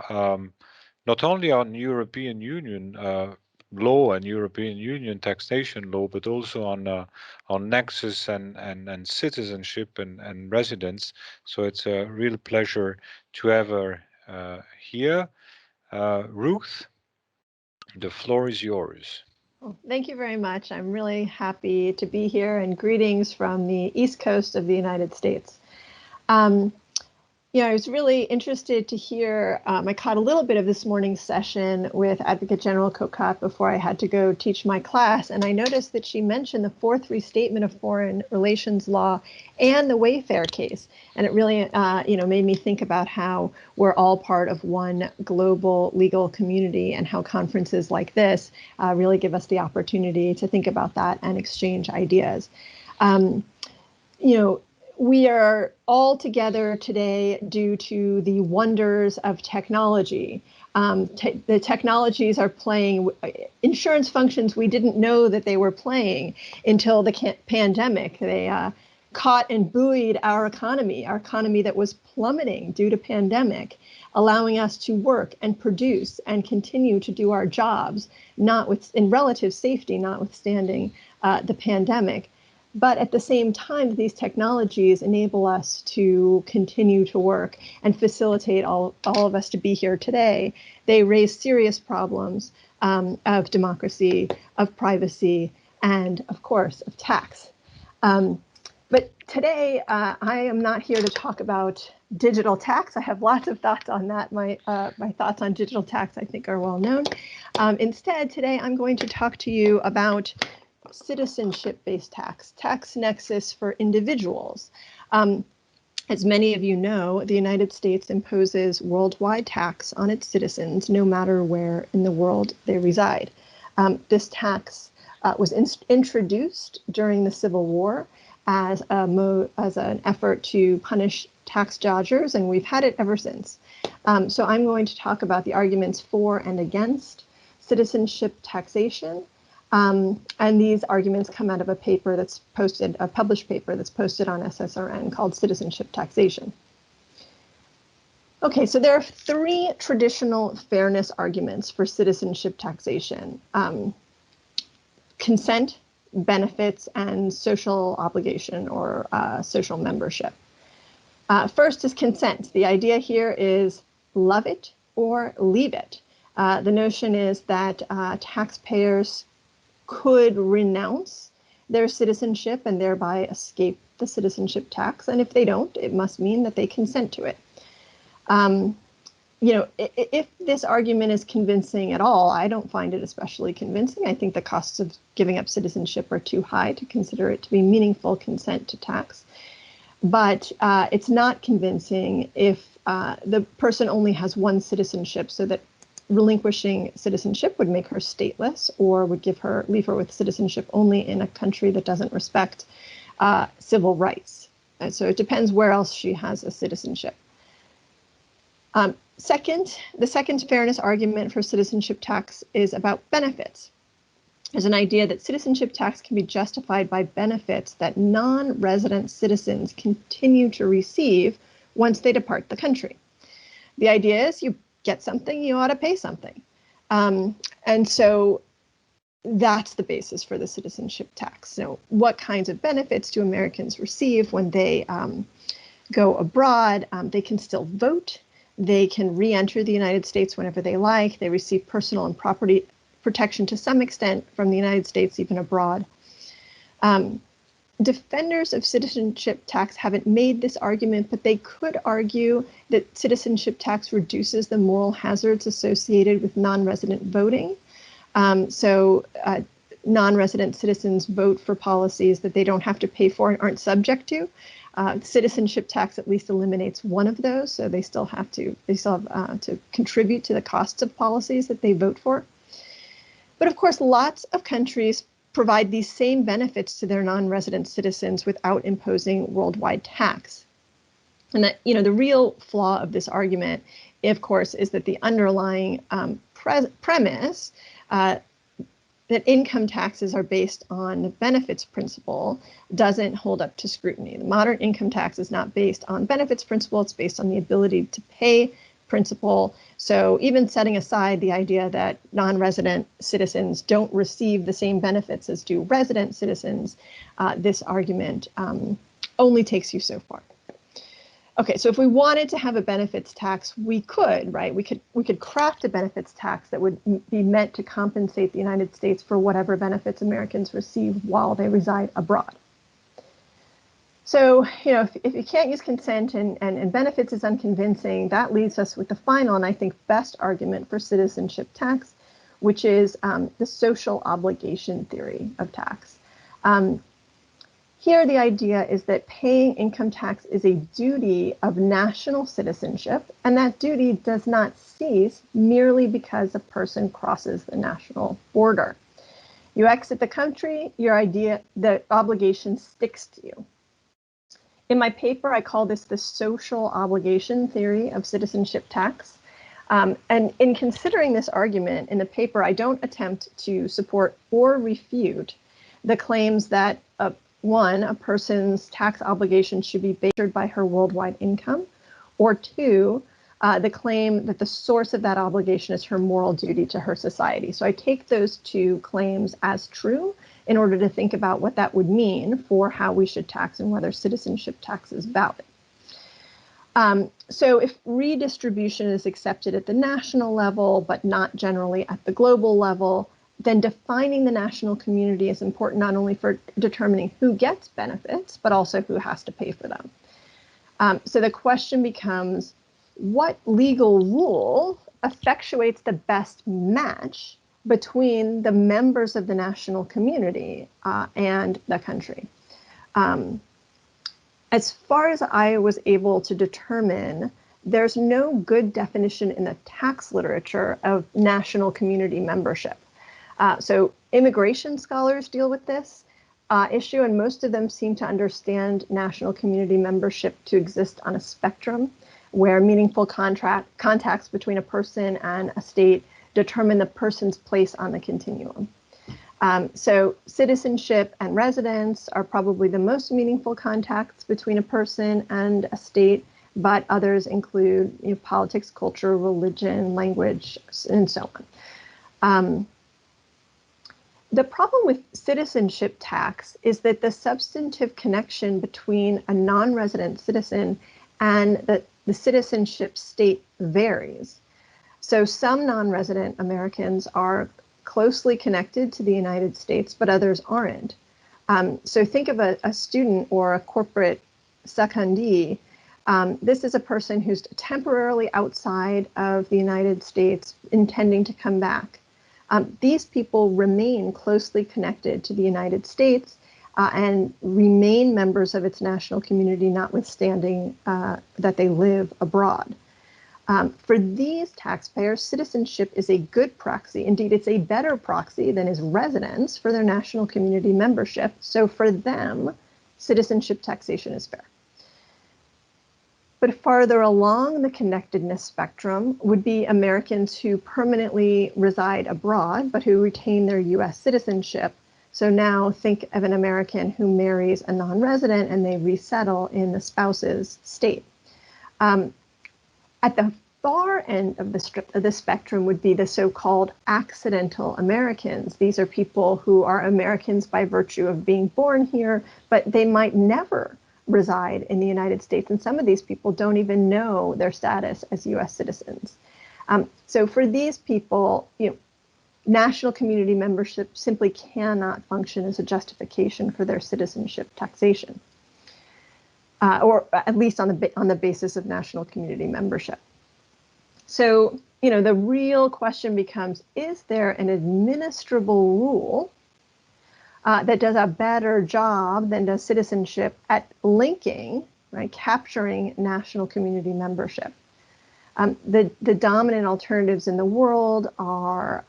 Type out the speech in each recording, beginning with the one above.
um, not only on European Union law and European Union taxation law, but also on Nexus and citizenship and residence. So it's a real pleasure to have her here. Ruth, the floor is yours. Well, thank you very much. I'm really happy to be here, and greetings from the East Coast of the United States. I was really interested to hear, I caught a little bit of this morning's session with Advocate General Kokot before I had to go teach my class, and I noticed that she mentioned the Fourth Restatement of Foreign Relations Law and the Wayfair case. And it really, made me think about how we're all part of one global legal community, and how conferences like this really give us the opportunity to think about that and exchange ideas. We are all together today due to the wonders of technology. The technologies are playing insurance functions we didn't know that they were playing until the pandemic. They caught and buoyed our economy that was plummeting due to pandemic, allowing us to work and produce and continue to do our jobs, in relative safety, notwithstanding the pandemic. But at the same time, these technologies enable us to continue to work and facilitate all of us to be here today. They raise serious problems of democracy, of privacy, and of course, of tax. But today, I am not here to talk about digital tax. I have lots of thoughts on that. My thoughts on digital tax, I think, are well known. Instead, today, I'm going to talk to you about citizenship-based tax nexus for individuals. As many of you know, the United States imposes worldwide tax on its citizens, no matter where in the world they reside. This tax was introduced during the Civil War as an effort to punish tax dodgers, and we've had it ever since. So I'm going to talk about the arguments for and against citizenship taxation. And these arguments come out of a paper that's posted, a published paper that's posted on SSRN called Citizenship Taxation. Okay, so there are three traditional fairness arguments for citizenship taxation: consent, benefits, and social obligation, or social membership. First is consent. The idea here is love it or leave it. The notion is that taxpayers could renounce their citizenship and thereby escape the citizenship tax. And if they don't, it must mean that they consent to it. If this argument is convincing at all, I don't find it especially convincing. I think the costs of giving up citizenship are too high to consider it to be meaningful consent to tax. But it's not convincing if the person only has one citizenship, so that relinquishing citizenship would make her stateless, or would leave her with citizenship only in a country that doesn't respect civil rights. And so it depends where else she has a citizenship. The second fairness argument for citizenship tax is about benefits. There's an idea that citizenship tax can be justified by benefits that non-resident citizens continue to receive once they depart the country. The idea is you get something, you ought to pay something. And so that's the basis for the citizenship tax. So what kinds of benefits do Americans receive when they go abroad? They can still vote. They can re-enter the United States whenever they like. They receive personal and property protection to some extent from the United States, even abroad. Defenders of citizenship tax haven't made this argument, but they could argue that citizenship tax reduces the moral hazards associated with non-resident voting. Non-resident citizens vote for policies that they don't have to pay for and aren't subject to. Citizenship tax at least eliminates one of those, so they still have to contribute to the costs of policies that they vote for. But of course, lots of countries provide these same benefits to their non-resident citizens without imposing worldwide tax. And that, the real flaw of this argument, of course, is that the underlying premise that income taxes are based on the benefits principle doesn't hold up to scrutiny. The modern income tax is not based on benefits principle, it's based on the ability to pay principle. So even setting aside the idea that non-resident citizens don't receive the same benefits as do resident citizens, this argument only takes you so far. Okay, so if we wanted to have a benefits tax, we could, right? We could craft a benefits tax that would be meant to compensate the United States for whatever benefits Americans receive while they reside abroad. So, you know, if you can't use consent and benefits is unconvincing, that leaves us with the final and I think best argument for citizenship tax, which is the social obligation theory of tax. Here, the idea is that paying income tax is a duty of national citizenship, and that duty does not cease merely because a person crosses the national border. You exit the country, the obligation sticks to you. In my paper, I call this the social obligation theory of citizenship tax. And in considering this argument in the paper, I don't attempt to support or refute the claims that one, a person's tax obligation should be measured by her worldwide income, or two, the claim that the source of that obligation is her moral duty to her society. So I take those two claims as true in order to think about what that would mean for how we should tax and whether citizenship tax is valid. So if redistribution is accepted at the national level, but not generally at the global level, then defining the national community is important not only for determining who gets benefits, but also who has to pay for them. So the question becomes, what legal rule effectuates the best match between the members of the national community and the country? As far as I was able to determine, there's no good definition in the tax literature of national community membership. So immigration scholars deal with this issue, and most of them seem to understand national community membership to exist on a spectrum where meaningful contacts between a person and a state determine the person's place on the continuum. So citizenship and residence are probably the most meaningful contacts between a person and a state, but others include politics, culture, religion, language, and so on. The problem with citizenship tax is that the substantive connection between a non-resident citizen and the citizenship state varies. So some non-resident Americans are closely connected to the United States, but others aren't. So think of a student or a corporate secondee. This is a person who's temporarily outside of the United States intending to come back. These people remain closely connected to the United States and remain members of its national community, notwithstanding that they live abroad. For these taxpayers, citizenship is a good proxy. Indeed, it's a better proxy than is residence for their national community membership. So for them, citizenship taxation is fair. But farther along the connectedness spectrum would be Americans who permanently reside abroad, but who retain their US citizenship. So now think of an American who marries a non-resident and they resettle in the spouse's state. At the far end of the spectrum would be the so-called accidental Americans. These are people who are Americans by virtue of being born here, but they might never reside in the United States. And some of these people don't even know their status as US citizens. So for these people, national community membership simply cannot function as a justification for their citizenship taxation. Or at least on the basis of national community membership. So, the real question becomes, is there an administrable rule that does a better job than does citizenship at linking, right, capturing national community membership? The dominant alternatives in the world are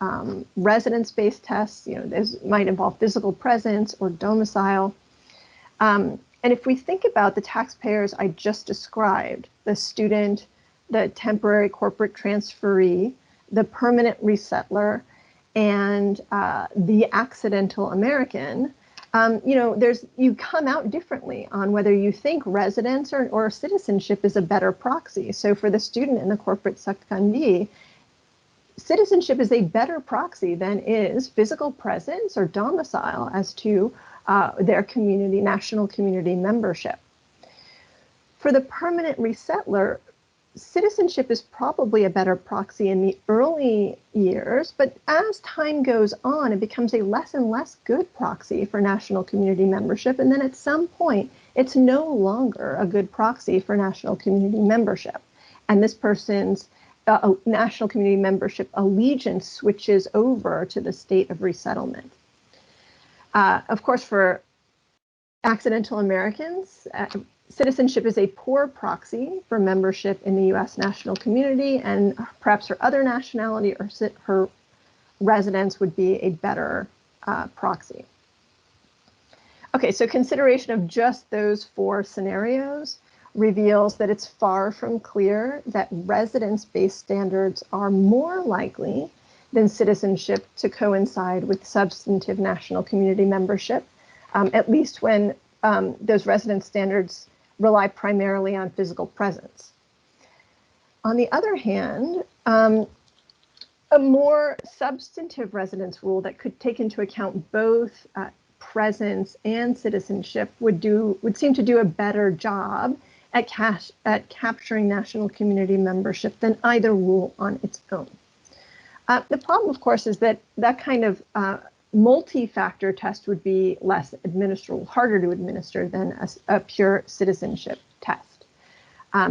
residence-based tests. This might involve physical presence or domicile. And if we think about the taxpayers I just described, the student, the temporary corporate transferee, the permanent resettler, and the accidental American, You come out differently on whether you think residence or citizenship is a better proxy. So for the student in the corporate secondee, citizenship is a better proxy than is physical presence or domicile as to their community, national community membership. For the permanent resettler, citizenship is probably a better proxy in the early years, but as time goes on, it becomes a less and less good proxy for national community membership. And then at some point, it's no longer a good proxy for national community membership. And this person's national community membership allegiance switches over to the state of resettlement. Of course, for accidental Americans, citizenship is a poor proxy for membership in the U.S. national community, and perhaps her other nationality or her residence would be a better proxy. Okay, so consideration of just those 4 scenarios reveals that it's far from clear that residence-based standards are more likely than citizenship to coincide with substantive national community membership, at least when those residence standards rely primarily on physical presence. On the other hand, a more substantive residence rule that could take into account both presence and citizenship would seem to do a better job at capturing national community membership than either rule on its own. The problem, of course, is that that kind of multi-factor test would be less administrable, harder to administer than a pure citizenship test.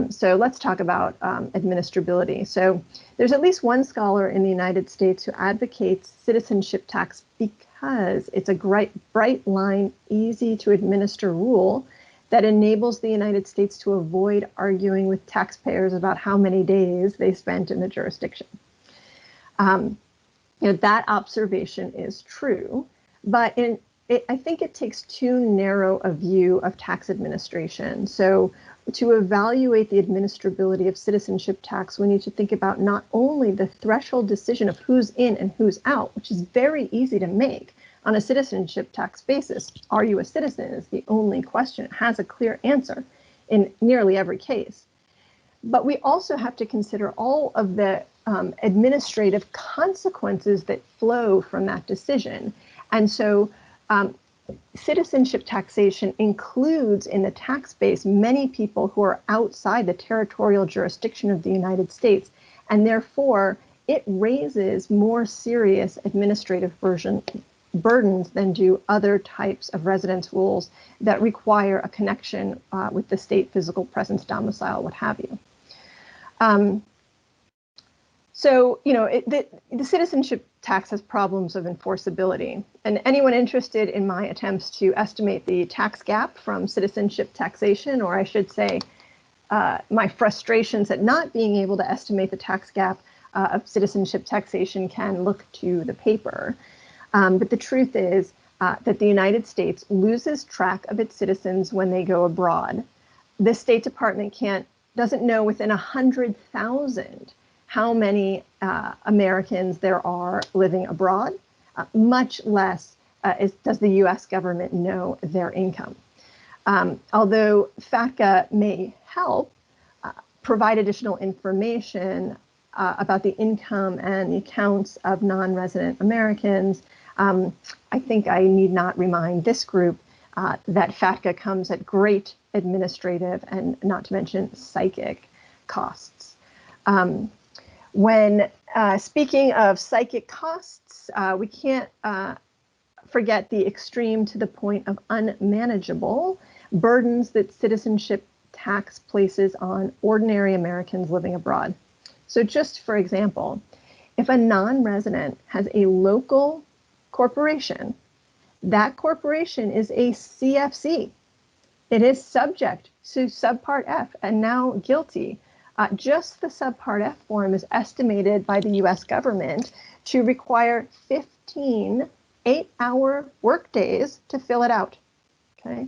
So let's talk about administrability. So there's at least one scholar in the United States who advocates citizenship tax because it's a bright line, easy to administer rule that enables the United States to avoid arguing with taxpayers about how many days they spent in the jurisdiction. That observation is true, but I think it takes too narrow a view of tax administration. So to evaluate the administrability of citizenship tax, we need to think about not only the threshold decision of who's in and who's out, which is very easy to make on a citizenship tax basis. Are you a citizen is the only question. It has a clear answer in nearly every case. But we also have to consider all of the administrative consequences that flow from that decision. And so citizenship taxation includes in the tax base many people who are outside the territorial jurisdiction of the United States, and therefore it raises more serious administrative burdens than do other types of residence rules that require a connection with the state physical presence, domicile, what have you. So, the citizenship tax has problems of enforceability. And anyone interested in my attempts to estimate the tax gap from citizenship taxation, or I should say, my frustrations at not being able to estimate the tax gap of citizenship taxation, can look to the paper. But the truth is that the United States loses track of its citizens when they go abroad. The State Department doesn't know within 100,000 how many Americans there are living abroad, much less does the US government know their income. Although FATCA may help provide additional information about the income and the accounts of non-resident Americans, I think I need not remind this group that FATCA comes at great administrative and not to mention psychic costs. When speaking of psychic costs, we can't forget the extreme to the point of unmanageable burdens that citizenship tax places on ordinary Americans living abroad. So just for example, if a non-resident has a local corporation, that corporation is a CFC. It is subject to subpart F and now guilty. Just the subpart F form is estimated by the US government to require 15 8-hour workdays to fill it out. Okay.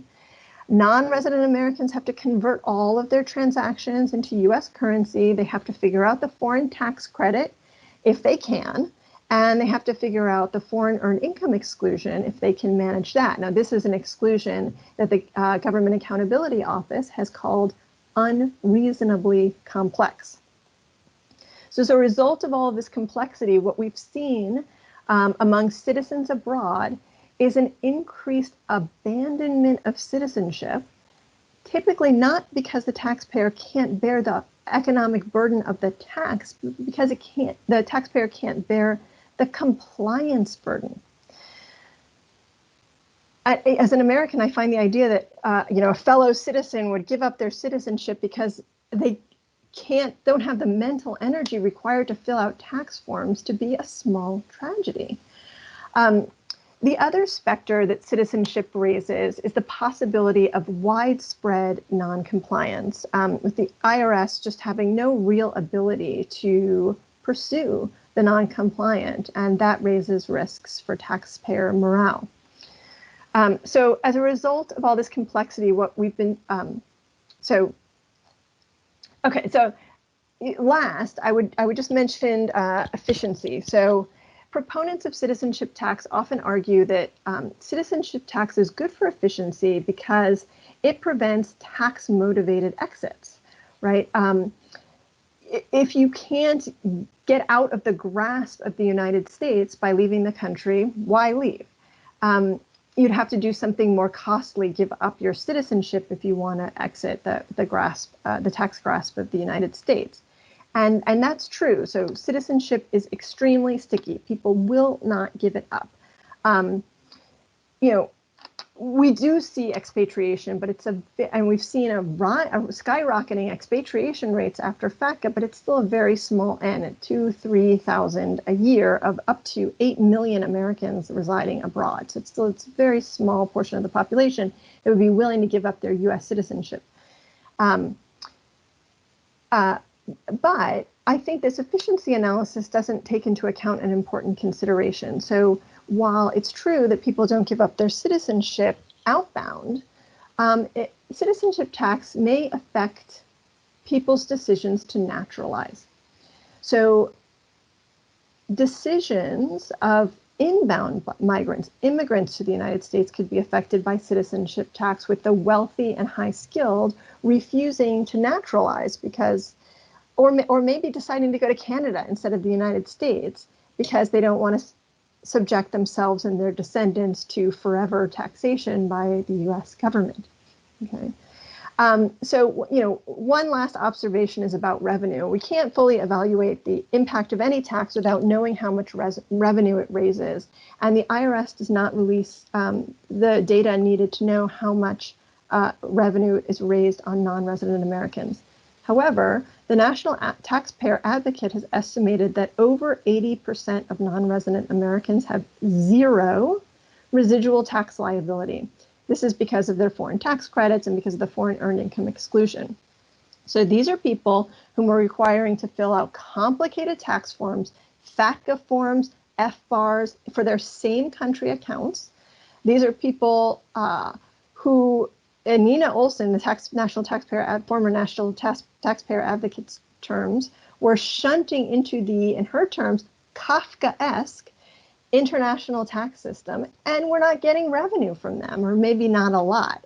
Non-resident Americans have to convert all of their transactions into US currency. They have to figure out the foreign tax credit if they can. And they have to figure out the foreign earned income exclusion if they can manage that. Now, this is an exclusion that the Government Accountability Office has called unreasonably complex. So as a result of all of this complexity, what we've seen among citizens abroad is an increased abandonment of citizenship, typically not because the taxpayer can't bear the economic burden of the tax, but because the taxpayer can't bear the compliance burden. As an American, I find the idea that a fellow citizen would give up their citizenship because they don't have the mental energy required to fill out tax forms to be a small tragedy. The other specter that citizenship raises is the possibility of widespread noncompliance, with the IRS just having no real ability to pursue the noncompliant, and that raises risks for taxpayer morale. So as a result of all this complexity, what we've been, so last, I would just mention efficiency. So proponents of citizenship tax often argue that citizenship tax is good for efficiency because it prevents tax-motivated exits, right? If you can't get out of the grasp of the United States by leaving the country, why leave? You'd have to do something more costly, give up your citizenship if you want to exit the tax grasp of the United States. And that's true. So citizenship is extremely sticky. People will not give it up. We do see expatriation, but and we've seen a skyrocketing expatriation rates after FATCA, but it's still a very small n at 2,000-3,000 a year of up to 8 million Americans residing abroad. So it's a very small portion of the population that would be willing to give up their U.S. citizenship. But I think this efficiency analysis doesn't take into account an important consideration. So while it's true that people don't give up their citizenship outbound, citizenship tax may affect people's decisions to naturalize. So decisions of inbound immigrants to the United States could be affected by citizenship tax, with the wealthy and high-skilled refusing to naturalize because, or maybe deciding to go to Canada instead of the United States because they don't want to subject themselves and their descendants to forever taxation by the U.S. government. Okay. So, one last observation is about revenue. We can't fully evaluate the impact of any tax without knowing how much revenue it raises. And the IRS does not release the data needed to know how much revenue is raised on non-resident Americans. However, the National Taxpayer Advocate has estimated that over 80% of non-resident Americans have zero residual tax liability. This is because of their foreign tax credits and because of the foreign earned income exclusion. So these are people whom we're requiring to fill out complicated tax forms, FATCA forms, FBARs for their same country accounts. These are people who, in Nina Olson, the former National Taxpayer Advocate's terms, were shunting into in her terms, Kafkaesque international tax system, and we're not getting revenue from them, or maybe not a lot.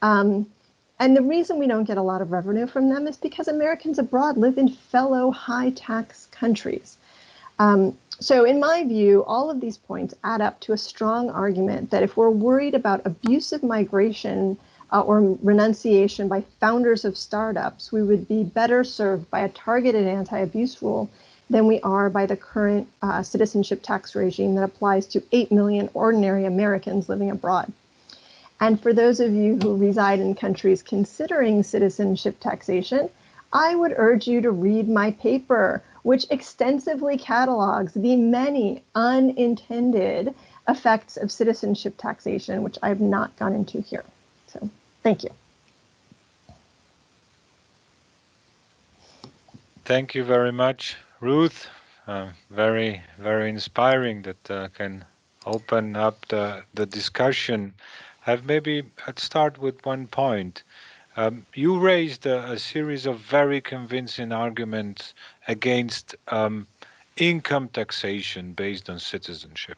And the reason we don't get a lot of revenue from them is because Americans abroad live in fellow high tax countries. So in my view, all of these points add up to a strong argument that if we're worried about abusive migration or renunciation by founders of startups, we would be better served by a targeted anti-abuse rule than we are by the current citizenship tax regime that applies to 8 million ordinary Americans living abroad. And for those of you who reside in countries considering citizenship taxation, I would urge you to read my paper, which extensively catalogs the many unintended effects of citizenship taxation, which I have not gone into here. So, thank you. Thank you very much, Ruth. Very, very inspiring that can open up the discussion. I'd start with one point. You raised a series of very convincing arguments against income taxation based on citizenship.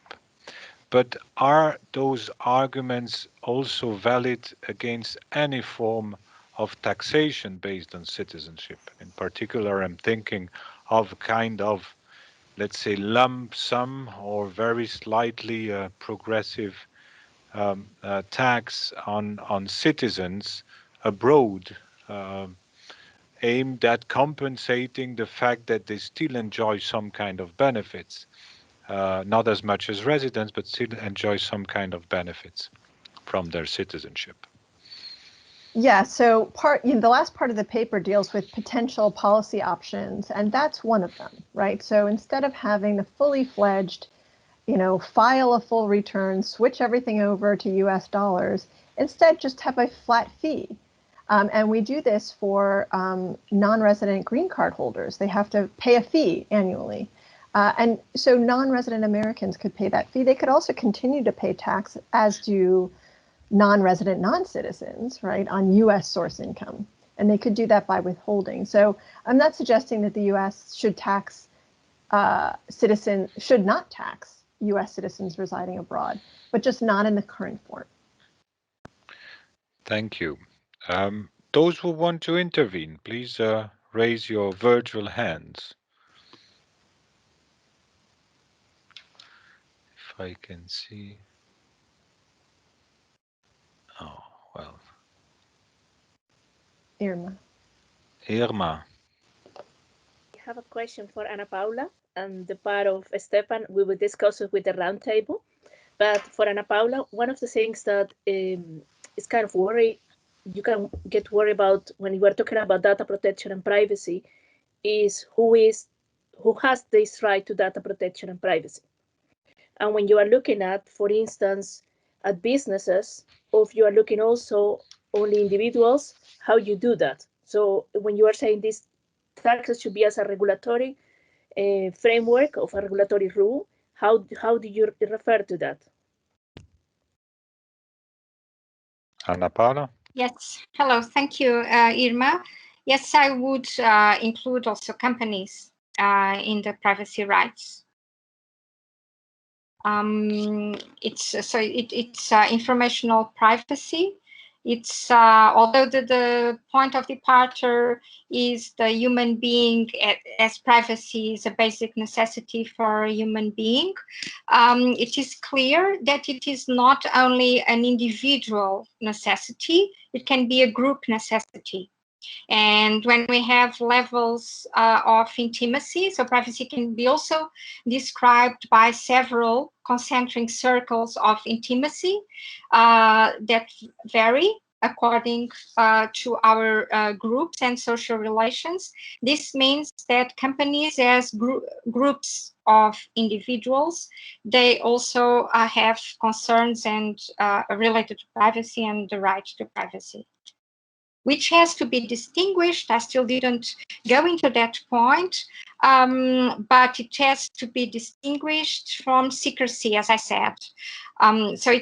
But are those arguments also valid against any form of taxation based on citizenship? In particular, I'm thinking of a kind of, let's say, lump sum or very slightly progressive tax on citizens abroad, aimed at compensating the fact that they still enjoy some kind of benefits. Not as much as residents, but still enjoy some kind of benefits from their citizenship. Yeah, so the last part of the paper deals with potential policy options, and that's one of them, right? So instead of having the fully fledged, file a full return, switch everything over to US dollars, instead just have a flat fee. And we do this for non-resident green card holders. They have to pay a fee annually. And so non-resident Americans could pay that fee. They could also continue to pay tax, as do non-resident non-citizens, right, on US source income. And they could do that by withholding. So I'm not suggesting that the US should not tax US citizens residing abroad, but just not in the current form. Thank you. Those who want to intervene, please raise your virtual hands. If I can see. Oh, well. Irma. Irma. I have a question for Ana Paula, and the part of Stefan we will discuss it with the roundtable. But for Ana Paula, one of the things that is kind of worry, you can get worried about when you are talking about data protection and privacy, is who has this right to data protection and privacy. And when you are looking at, for instance, at businesses, or if you are looking also only individuals, how you do that. So when you are saying this taxes should be as a regulatory framework of a regulatory rule, how do you refer to that? Ana Paula? Yes, hello, thank you, Irma. Yes, I would include also companies in the privacy rights. It's informational privacy. It's although the point of departure is the human being, as privacy is a basic necessity for a human being, it is clear that it is not only an individual necessity, it can be a group necessity. And when we have levels of intimacy, so privacy can be also described by several concentric circles of intimacy that vary according to our groups and social relations. This means that companies as groups of individuals, they also have concerns and related to privacy and the right to privacy, which has to be distinguished. I still didn't go into that point, but it has to be distinguished from secrecy, as I said. So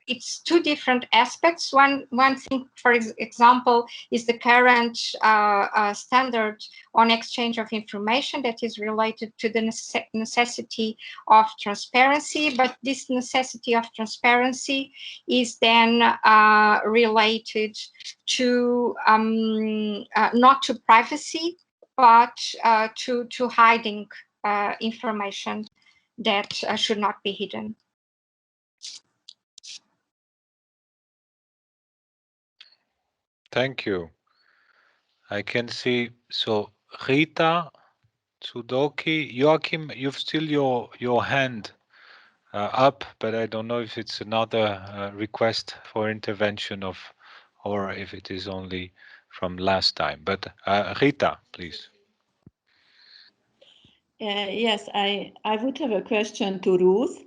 it's two different aspects. One thing, for example, is the current standard on exchange of information that is related to the necessity of transparency, but this necessity of transparency is then related to not to privacy, but to hiding information that should not be hidden. Thank you. I can see, so Rita, Tsudoki, Joachim, you've still your hand up, but I don't know if it's another request for intervention or if it is only from last time. But Rita, please. Yes, I would have a question to Ruth.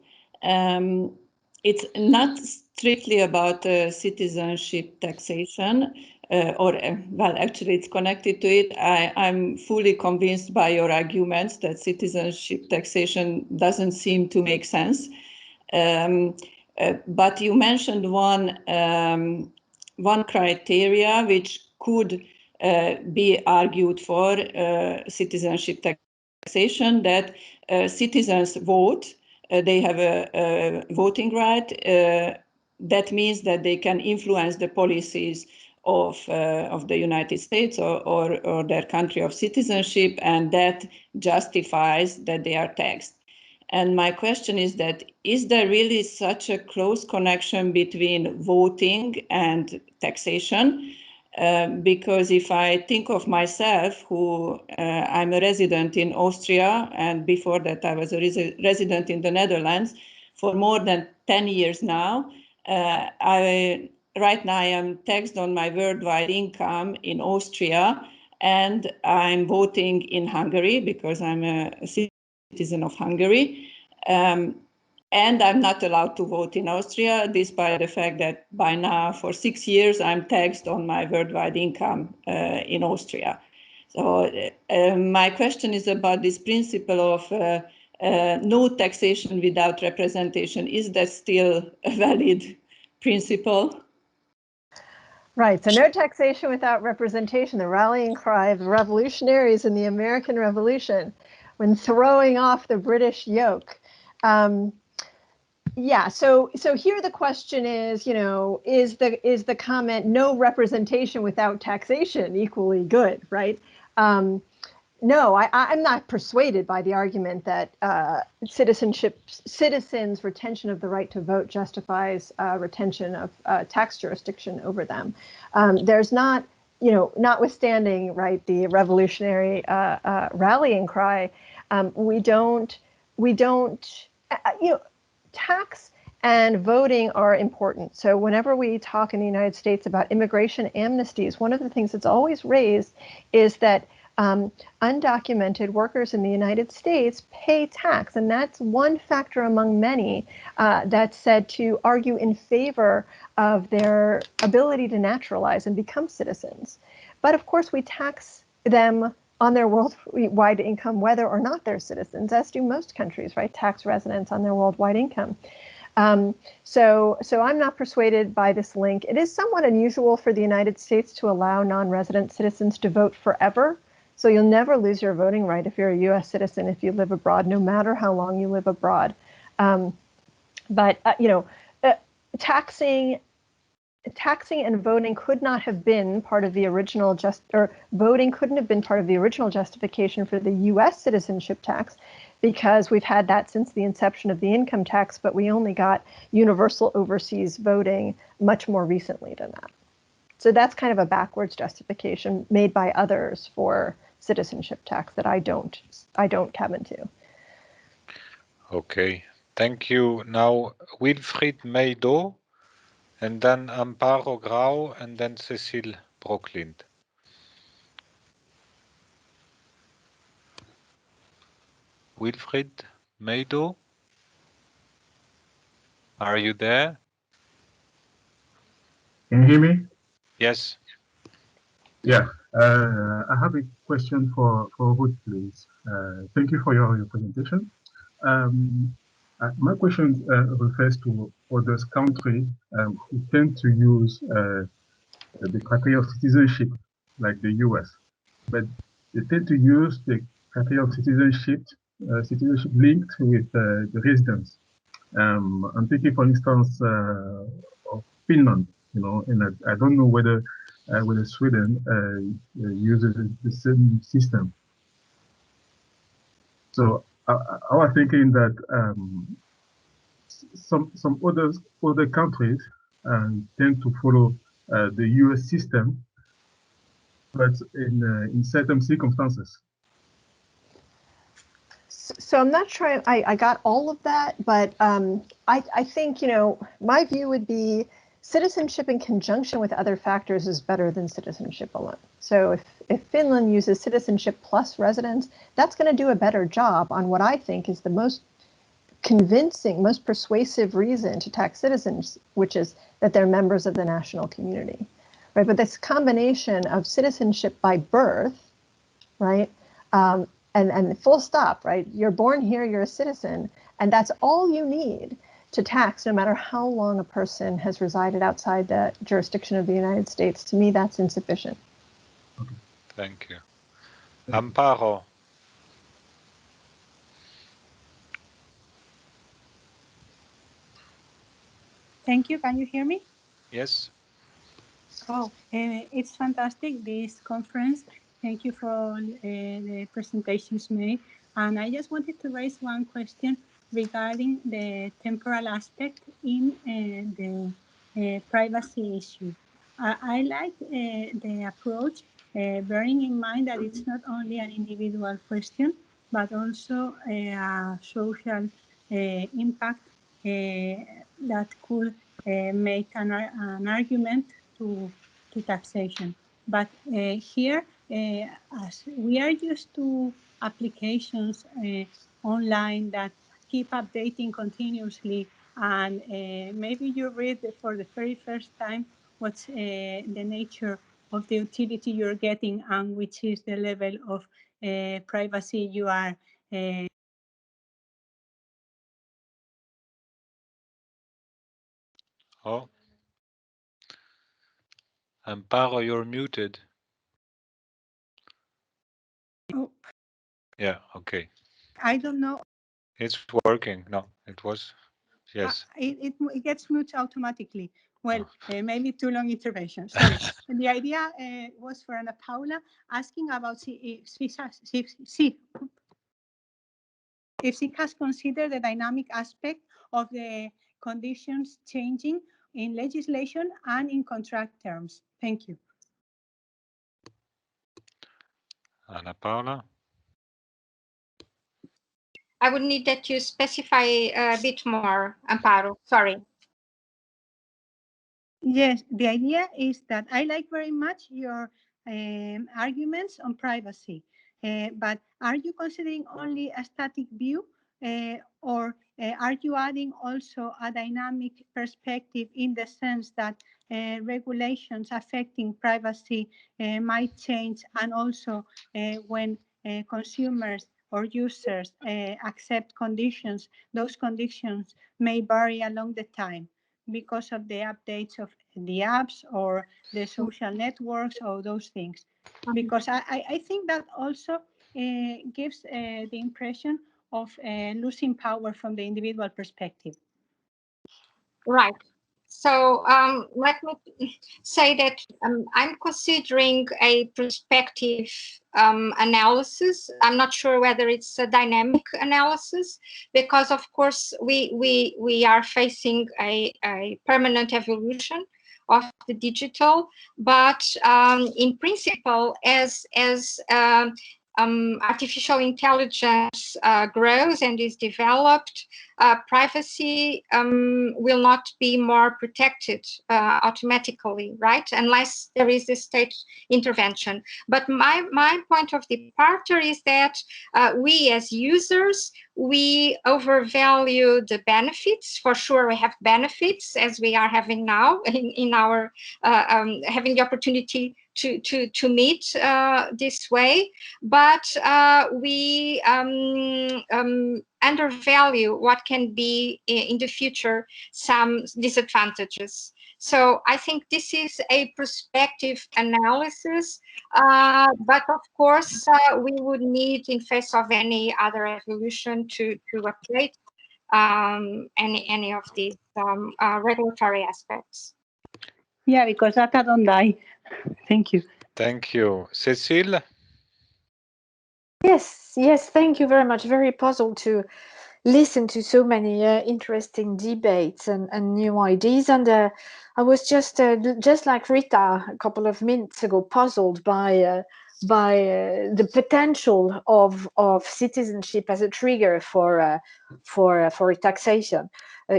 It's not strictly about citizenship taxation, well, actually it's connected to it. I'm fully convinced by your arguments that citizenship taxation doesn't seem to make sense. But you mentioned one criteria which could be argued for citizenship taxation. taxation that citizens vote. They have a voting right. That means that they can influence the policies of the United States or their country of citizenship, and that justifies that they are taxed. And my question is that, is there really such a close connection between voting and taxation? Because if I think of myself, who I'm a resident in Austria, and before that I was a resident in the Netherlands for more than 10 years now, right now I am taxed on my worldwide income in Austria, and I'm voting in Hungary because I'm a citizen of Hungary. And I'm not allowed to vote in Austria, despite the fact that by now, for 6 years, I'm taxed on my worldwide income in Austria. So my question is about this principle of no taxation without representation. Is that still a valid principle? Right, so no taxation without representation, the rallying cry of the revolutionaries in the American Revolution when throwing off the British yoke. Yeah, so here the question is, you know, is the comment "no representation without taxation" equally good, right? No, I'm not persuaded by the argument that citizens' retention of the right to vote justifies retention of tax jurisdiction over them. There's not, you know, notwithstanding, right, the revolutionary rallying cry, we don't, you know, tax and voting are important. So whenever we talk in the United States about immigration amnesties, one of the things that's always raised is that undocumented workers in the United States pay tax, and that's one factor among many that's said to argue in favor of their ability to naturalize and become citizens. But of course, we tax them on their worldwide income, whether or not they're citizens, as do most countries, right? Tax residents on their worldwide income. So I'm not persuaded by this link. It is somewhat unusual for the United States to allow non-resident citizens to vote forever. So you'll never lose your voting right if you're a U.S. citizen if you live abroad, no matter how long you live abroad. But you know, taxing and voting could not have been part of the original voting couldn't have been part of the original justification for the U.S. citizenship tax, because we've had that since the inception of the income tax, but we only got universal overseas voting much more recently than that. So that's kind of a backwards justification made by others for citizenship tax that I don't come into. Okay, thank you. Now Wilfried Meido, and then Amparo Grau, and then Cecile Brocklind. Wilfried Meido, are you there? Can you hear me? Yes. Yeah, I have a question for Ruth, please. Thank you for your presentation. My question refers to other countries who tend to use the criteria of citizenship, like the US, but they tend to use the criteria of citizenship linked with the residence. I'm thinking, for instance, of Finland, you know, and I don't know whether Sweden uses the same system. So I was thinking that some other countries tend to follow the US system, but in certain circumstances. So I'm not sure I got all of that, but I think, you know, my view would be citizenship in conjunction with other factors is better than citizenship alone. So if Finland uses citizenship plus residence, that's going to do a better job on what I think is the most convincing, most persuasive reason to tax citizens, which is that they're members of the national community, right? But this combination of citizenship by birth, right? And full stop, right? You're born here, you're a citizen, and that's all you need to tax, no matter how long a person has resided outside the jurisdiction of the United States. To me, that's insufficient. Thank you. Amparo. Thank you. Can you hear me? Yes. Oh, it's fantastic, this conference. Thank you for the presentations made. And I just wanted to raise one question regarding the temporal aspect in the privacy issue. I like the approach, bearing in mind that it's not only an individual question, but also a social impact that could make an argument to taxation. But here, as we are used to applications online that keep updating continuously, and maybe you read for the very first time what's the nature of the utility you're getting and which is the level of privacy you are Oh, Amparo, you're muted. Oh. Yeah, okay. I don't know. It's working. No, it was. Yes. It gets moved automatically. Well, maybe too long intervention. Sorry. The idea was for Ana Paula asking about if she has considered the dynamic aspect of the conditions changing in legislation and in contract terms. Thank you. Ana Paula? I would need that you specify a bit more, Amparo. Sorry. Yes, the idea is that I like very much your arguments on privacy, but are you considering only a static view, or are you adding also a dynamic perspective in the sense that regulations affecting privacy might change, and also when consumers or users accept conditions, those conditions may vary along the time because of the updates of the apps or the social networks or those things. Because I think that also gives the impression of losing power from the individual perspective. Right. So let me say that I'm considering a prospective analysis. I'm not sure whether it's a dynamic analysis, because of course we are facing a permanent evolution of the digital. But in principle, as artificial intelligence grows and is developed, privacy will not be more protected automatically, right? Unless there is a state intervention. But my point of departure is that we as users, we overvalue the benefits. For sure, we have benefits, as we are having now in our having the opportunity to meet this way, but we undervalue what can be in the future some disadvantages. So I think this is a prospective analysis, but of course we would need, in face of any other evolution, to update any of these regulatory aspects. Yeah, because data don't die. Thank you. Thank you. Cécile? Yes, thank you very much. Very puzzled to listen to so many interesting debates and new ideas. And I was just like Rita a couple of minutes ago, puzzled by the potential of citizenship as a trigger for taxation.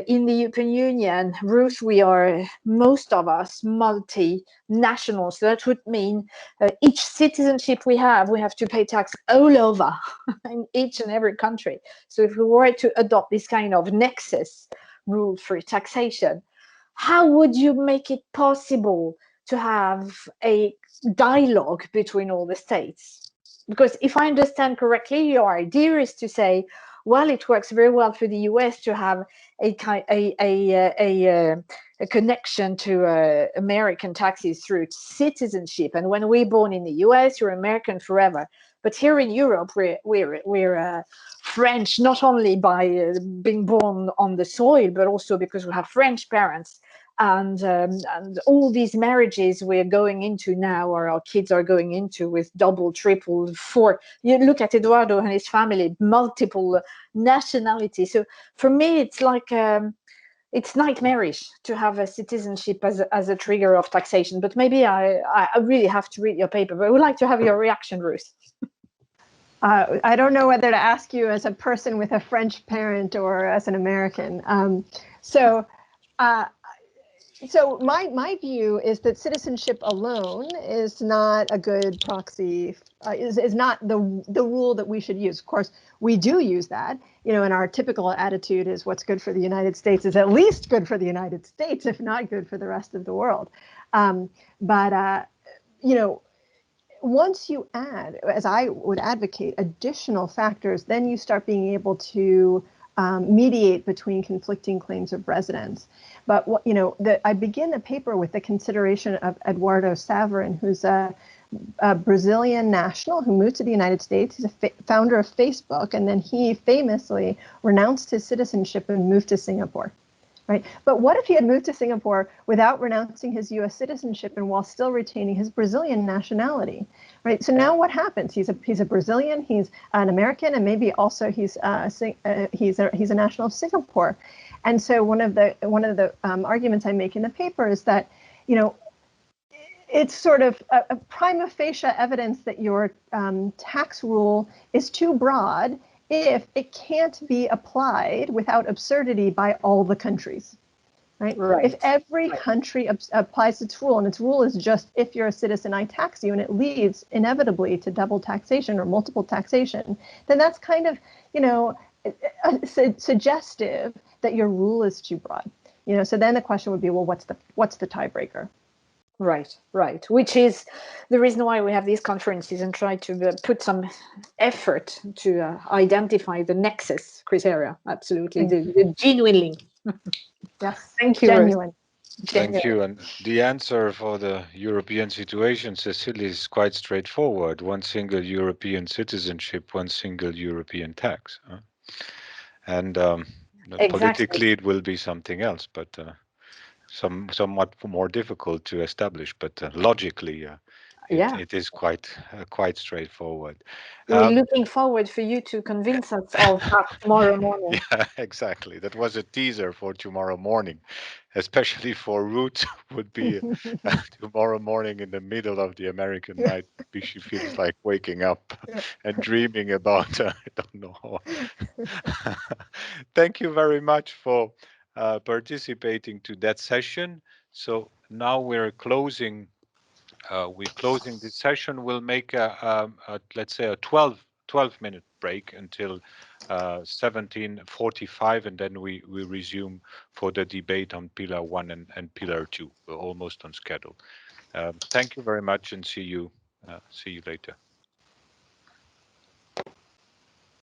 In the European Union, Ruth, we are, most of us, multinational. So that would mean each citizenship we have to pay tax all over in each and every country. So if we were to adopt this kind of nexus rule for taxation, how would you make it possible to have a dialogue between all the states? Because if I understand correctly, your idea is to say, well, it works very well for the US to have a connection to American taxes through citizenship, and when we're born in the US, you're American forever. But here in Europe, we're French, not only by being born on the soil, but also because we have French parents and all these marriages we're going into now, or our kids are going into, with double, triple, four. You look at Eduardo and his family, multiple nationalities. So for me, it's like it's nightmarish to have a citizenship as a trigger of taxation. But maybe I really have to read your paper. But I would like to have your reaction, Ruth. I don't know whether to ask you as a person with a French parent or as an American. So my view is that citizenship alone is not a good proxy, is not the rule that we should use. Of course, we do use that, and our typical attitude is what's good for the United States is at least good for the United States, if not good for the rest of the world. But once you add, as I would advocate, additional factors, then you start being able to mediate between conflicting claims of residence. But I begin the paper with the consideration of Eduardo Saverin, who's a Brazilian national who moved to the United States. He's a founder of Facebook, and then he famously renounced his citizenship and moved to Singapore. Right. But what if he had moved to Singapore without renouncing his U.S. citizenship and while still retaining his Brazilian nationality? Right. So now what happens? He's a Brazilian. He's an American, and maybe also he's a national of Singapore. And so one of the arguments I make in the paper is that it's sort of a prima facie evidence that your tax rule is too broad if it can't be applied without absurdity by all the countries, right? If every country applies its rule, and its rule is just, if you're a citizen, I tax you, and it leads inevitably to double taxation or multiple taxation, then that's kind of, suggestive that your rule is too broad. So then the question would be, well, what's the tiebreaker? Right. Which is the reason why we have these conferences and try to put some effort to identify the nexus criteria. Absolutely, the genuine link. Yes. Thank you, genuine. Ruth. Thank you. And the answer for the European situation, Cecilia, is quite straightforward. One single European citizenship, one single European tax. And politically, it will be something else, but somewhat more difficult to establish. But logically, it is quite straightforward. We're looking forward for you to convince us of that tomorrow morning. Yeah, exactly. That was a teaser for tomorrow morning, especially for Ruth. Would be tomorrow morning in the middle of the American night. She feels like waking up and dreaming about I don't know. Thank you very much for participating to that session. So now we're closing this session. We'll make let's say a 12-minute break until 17:45, and then we resume for the debate on Pillar 1 and Pillar 2. We're almost on schedule. Thank you very much, and see you later.